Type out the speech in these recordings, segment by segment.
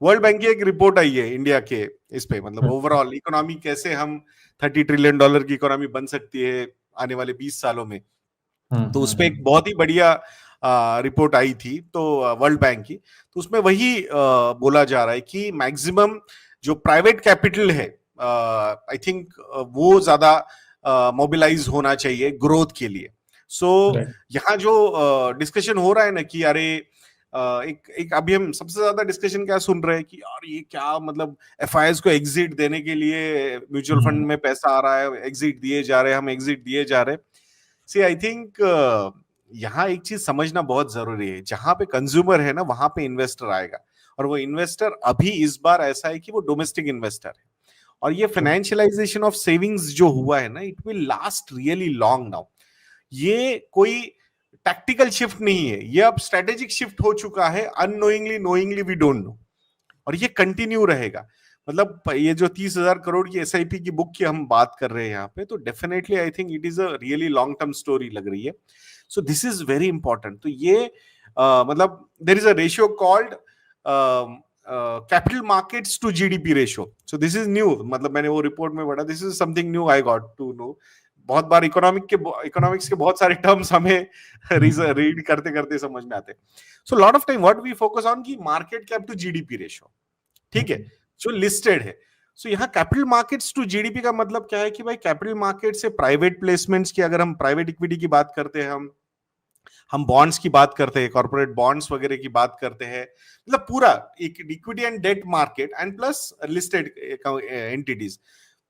World bank की एक report आई है इंडिया के इस पे, मतलब ओवरऑल इकोनॉमी कैसे हम $30 ट्रिलियन की इकोनॉमी बन सकती है आने वाले 20 सालों में। तो उसपे एक बहुत ही बढ़िया रिपोर्ट आई थी तो वर्ल्ड बैंक की, तो उसमें वही बोला जा रहा है कि मैक्सिमम जो प्राइवेट कैपिटल है आई थिंक वो ज्यादा मोबिलाइज होना चाहिए ग्रोथ के लिए। सो यहाँ जो डिस्कशन हो रहा है ना कि अरे एक अभी हम सबसे ज्यादा डिस्कशन क्या सुन रहे हैं कि यार ये क्या, मतलब एफआईएस को एग्जिट देने के लिए म्यूचुअल फंड में पैसा आ रहा है, एग्जिट दिए जा रहे हैं, हम एग्जिट दिए जा रहे हैं। सी आई थिंक यहाँ एक चीज समझना बहुत जरूरी है, जहां पे कंज्यूमर है ना वहां पे इन्वेस्टर आएगा, और वो इन्वेस्टर अभी इस बार ऐसा है कि वो डोमेस्टिक इन्वेस्टर है, और ये फाइनेंशियलाइजेशन ऑफ सेविंग्स जो हुआ है ना, it will last really long now. ये कोई टैक्टिकल शिफ्ट नहीं है, ये अब स्ट्रेटेजिक शिफ्ट हो चुका है, unknowingly knowingly we don't know, और ये कंटिन्यू रहेगा। मतलब ये जो 30,000 करोड़ की एसआईपी की बुक की हम बात कर रहे हैं यहाँ पे, तो definitely I think it is a really long term story लग रही है। So this is very important. तो ये मतलब there is a ratio called capital markets to GDP ratio. So this is new, मतलब मैंने वो रिपोर्ट में पढ़ा, this is something new I got to know. बहुत बार इकोनॉमिक्स के बहुत सारे टर्म्स हमें रीड करते करते समझ में आते हैं। So lot of time what we focus on की market cap to GDP ratio, ठीक है, जो लिस्टेड है। सो यहाँ कैपिटल मार्केट्स टू जीडीपी का मतलब क्या है कि भाई कैपिटल मार्केट से प्राइवेट प्लेसमेंट्स की, अगर हम प्राइवेट इक्विटी की बात करते हैं, हम बॉन्ड्स की बात करते हैं, कॉर्पोरेट बॉन्ड्स वगैरह की बात करते हैं, मतलब पूरा equity and debt market and plus listed entities.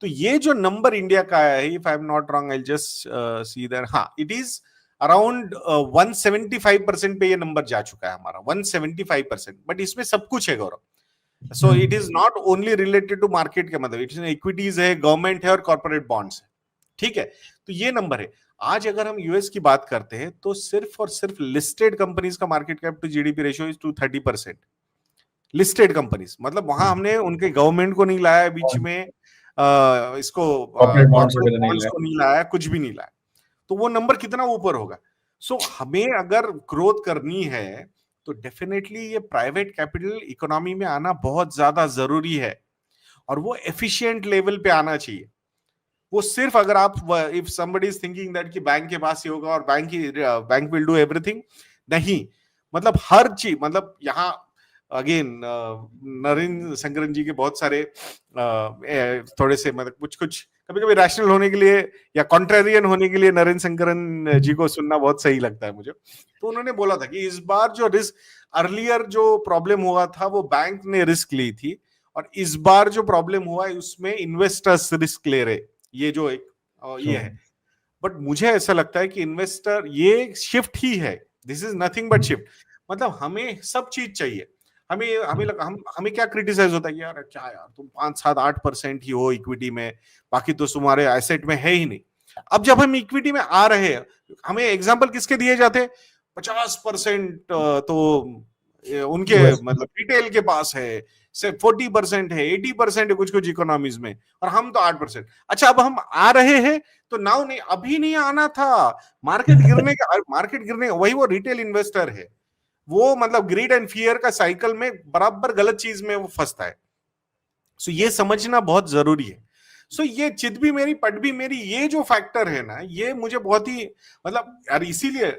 तो ये जो नंबर इंडिया का है, if I am not wrong, I just see that, हाँ इट इज अराउंड 175% पे ये नंबर जा चुका है हमारा, 175%। बट इसमें सब कुछ है Gaurav. So it is not only related to market के, मतलब इट्स इक्विटीज है, गवर्नमेंट है और कॉर्पोरेट बॉन्ड्स है, ठीक है। तो ये नंबर है। आज अगर हम यूएस की बात करते हैं तो सिर्फ और सिर्फ लिस्टेड कंपनीज का market cap to GDP ratio is to 30%। Listed companies, मतलब वहां हमने उनके गवर्नमेंट को नहीं लाया बीच में, इसको कॉर्पोरेट बॉन्ड्स को नहीं लाया, कुछ भी नहीं लाया, तो वो नंबर कितना ऊपर होगा। सो हमें अगर ग्रोथ करनी है तो डेफिनेटली ये प्राइवेट कैपिटल इकोनॉमी में आना बहुत ज्यादा जरूरी है, और वो एफिशिएंट लेवल पे आना चाहिए। वो सिर्फ अगर आप, if somebody is thinking that कि बैंक के पास ही होगा और बैंक विल डू एवरीथिंग, नहीं, मतलब हर चीज, मतलब यहाँ अगेन नरेंद्र शंकरन जी के बहुत सारे थोड़े से, मतलब कुछ कभी कभी रैशनल होने के लिए या कॉन्ट्रेरियन होने के लिए नरेंद्र शंकरन जी को सुनना बहुत सही लगता है मुझे। तो उन्होंने बोला था कि इस बार जो रिस्क, अर्लियर जो प्रॉब्लम हुआ था वो बैंक ने रिस्क ली थी, और इस बार जो प्रॉब्लम हुआ है उसमें इन्वेस्टर्स रिस्क ले रहे, ये जो एक ये है। बट मुझे ऐसा लगता है कि इन्वेस्टर, ये शिफ्ट ही है, this is nothing but shift. मतलब हमें सब चीज चाहिए, हमें क्या क्रिटिसाइज होता है कि यार क्या यार तुम 5-7-8% ही हो इक्विटी में, बाकी तो तुम्हारे एसेट में है ही नहीं। अब जब हम इक्विटी में आ रहे हैं, हमें एग्जांपल किसके दिए जाते हैं, 50% तो उनके मतलब रिटेल के पास है, से 40% है, 80% है कुछ कुछ इकोनॉमीज में, और हम तो 8%। अच्छा अब हम आ रहे हैं तो नाउ नहीं, अभी नहीं आना था, मार्केट गिरने का वही वो रिटेल इन्वेस्टर है, वो मतलब ग्रीड एंड फियर का साइकिल में बराबर गलत चीज में वो फंसता है। सो ये समझना बहुत जरूरी है। सो ये चित भी मेरी पट भी मेरी, ये जो फैक्टर है ना, ये मुझे बहुत ही, मतलब यार इसीलिए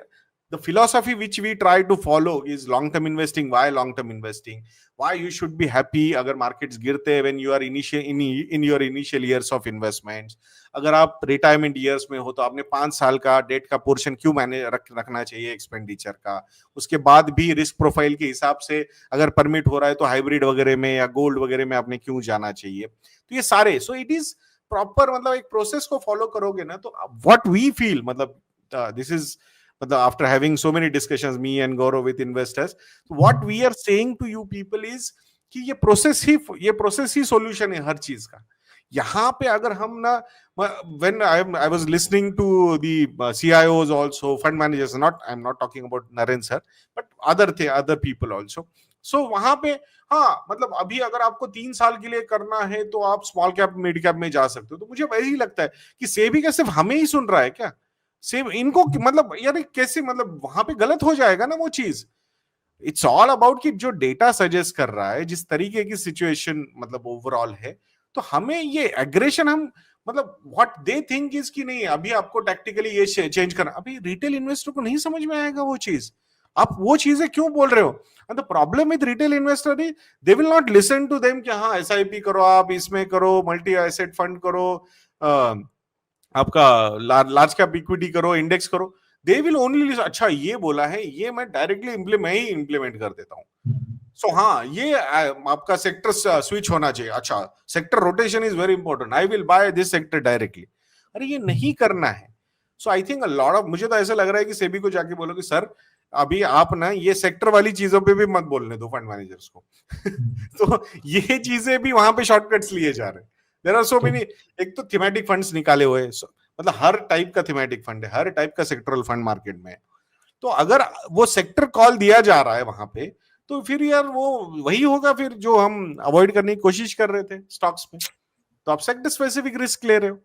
the philosophy which we try to follow is long term investing. Why long term investing? Why you should be happy अगर markets गिरते हैं when you are in your initial years of investments. अगर आप retirement years में हो तो आपने 5 साल का डेट का पोर्शन क्यों रखना चाहिए एक्सपेंडिचर का, उसके बाद भी रिस्क प्रोफाइल के हिसाब से अगर परमिट हो रहा है तो हाइब्रिड वगैरह में या गोल्ड वगैरह में आपने क्यों जाना चाहिए। तो ये सारे, सो इट इज प्रॉपर, मतलब एक प्रोसेस को फॉलो करोगे ना तो व्हाट वी फील, मतलब this is, after having so many discussions me and Gaurav with investors, what we are saying to you people is कि ये प्रोसेस ही सॉल्यूशन है हर चीज का। यहाँ पे अगर हम ना, when I was listening to the CIOs also, fund managers, I'm not talking about Naren sir, but other people also. So वहां पे हाँ, मतलब अभी अगर आपको 3 साल के लिए करना है तो आप स्मॉल कैप मिड कैप में जा सकते हो। तो मुझे वही लगता है कि सेबी का सिर्फ हमें ही सुन रहा है क्या, सेम इनको, मतलब यार कैसे, मतलब वहां पे गलत हो जाएगा ना वो चीज। इट्स ऑल अबाउट कि जो डेटा सजेस्ट कर रहा है, जिस तरीके की सिचुएशन मतलब ओवरऑल है, तो हमें ये एग्रेशन हम मतलब व्हाट दे थिंक इज कि नहीं अभी आपको टैक्टिकली ये चेंज करना, अभी रिटेल इन्वेस्टर को नहीं समझ में आएगा वो चीज, आप वो चीजें क्यों बोल रहे हो? And the problem with retail investor is they will not listen to them कि हाँ एसआईपी करो, आप इसमें करो, मल्टी एसेट फंड करो, आपका लार्ज कैप इक्विटी करो, इंडेक्स करो। दे विल ओनली, अच्छा ये बोला है, ये मैं डायरेक्टली मैं ही इंप्लीमेंट कर देता हूँ। सो हाँ, ये आपका सेक्टर स्विच होना चाहिए, अच्छा sector rotation is very important, I will buy this sector directly. अरे ये नहीं करना है। So I think a lot of, मुझे तो ऐसा लग रहा है कि सेबी को जाके बोलो कि सर अभी आप ना ये सेक्टर वाली चीजों पे भी मत बोलने दो फंड मैनेजर्स को। तो ये चीजें भी वहां पे शॉर्टकट्स लिए जा रहे हैं। देयर आर सो मेनी, एक तो थीमेटिक फंड्स निकाले हुए, मतलब हर टाइप का थीमेटिक फंड है, हर टाइप का सेक्टरल फंड मार्केट में है। तो अगर वो सेक्टर कॉल दिया जा रहा है वहां पे, तो फिर यार वो वही होगा फिर जो हम अवॉइड करने की कोशिश कर रहे थे स्टॉक्स में। तो आप सेक्टर स्पेसिफिक रिस्क ले रहे हो,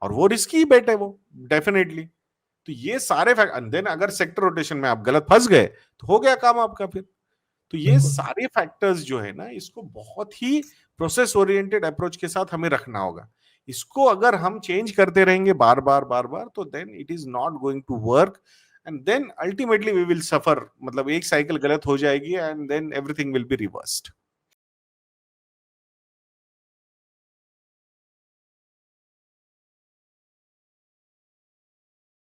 और वो रिस्की बेट है वो डेफिनेटली। तो ये सारे फैक्टर, देन अगर सेक्टर रोटेशन में आप गलत फंस गए तो हो गया काम आपका फिर। तो ये सारे फैक्टर्स जो है ना, इसको बहुत ही प्रोसेस ओरिएंटेड अप्रोच के साथ हमें रखना होगा। इसको अगर हम चेंज करते रहेंगे बार बार बार बार, तो then it is not going to work, and then ultimately we will suffer, मतलब एक साइकिल गलत हो जाएगी and then everything will be reversed.